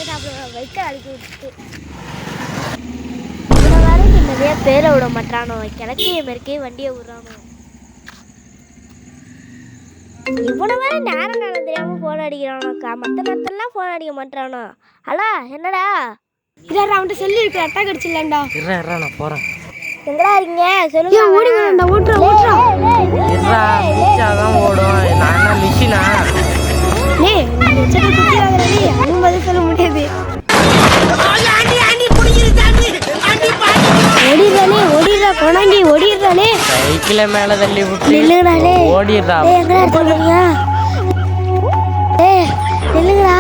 ஒன்று சாப்பிடுவேன் வைக்க அழுக்கி விட்டுட்டு இவ்வளோ வேற நிறைய பேரை விட மாட்டானோ கிழக்கைய மெருக்கே வண்டியை விடுறானோ இவ்வளோ வேற நேரம் தெரியாம ஃபோன் அடிக்கிறானோக்கா மற்ற நேரத்துலலாம் ஃபோன் அடிக்க மாட்டானோ ஹலோ என்னடா இதான் அவன்கிட்ட சொல்லி இருக்கு அட்டா கடிச்சிடலாம்டா நான் போறேன் எங்கடா இருக்கீங்க சொல்லுங்க ஓடி வரேன்டா ஓட்டுறா தான் ஓடும் நான் என்ன மிஷினா ஏய் எச்சட குட்டி ஆகுறடி அதுவும் பதில் சொல்ல முடியாது ஓடிடுறானே கொண்டாண்டி ஓடிடுறானே சைக்கிள மேல தள்ளி விட்டு நில்லுங்கடாலே ஓடிடுறா எங்கடா போறீங்க நில்லுங்கடா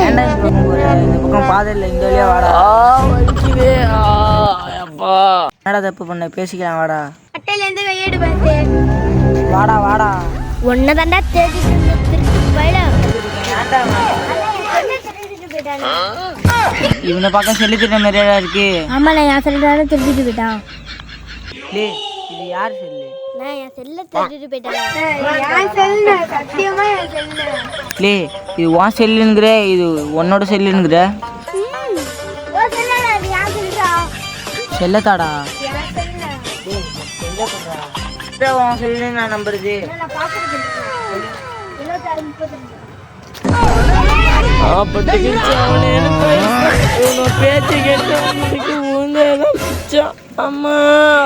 இந்த பக்கம் பாதையில் இந்த வழியா வாடா வலிக்குது அப்பா என்னடா தப்பு பண்ண பேசிக்கலாம் வாடா அட்டையில இருந்து கையெடு பாத்து வாடா ஒன்னு தாண்டா தேடி இவனை பார்க்க சொல்லி தர மாதிரியா இருக்கு ஆமாண்ணா என் செல்லுதானே திருப்பிட்டு போயிட்டான் இது யார் சொல்லு நான் என் செல்லை திருப்பிட்டு போயிட்டேன் சத்தியமா என் செல்லு லே இது உன் செல்லுங்கிற இது உன்னோட செல்லுங்கிற செல்லத்தாடா உன் செல்லு நான் நம்புறது பேச்சு கேட்டு அம்மா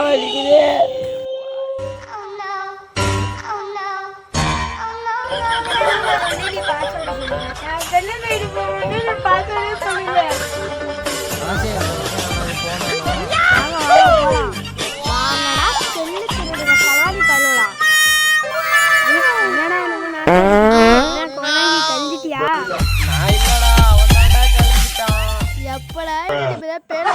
வலிக்குதே எப்படா பேர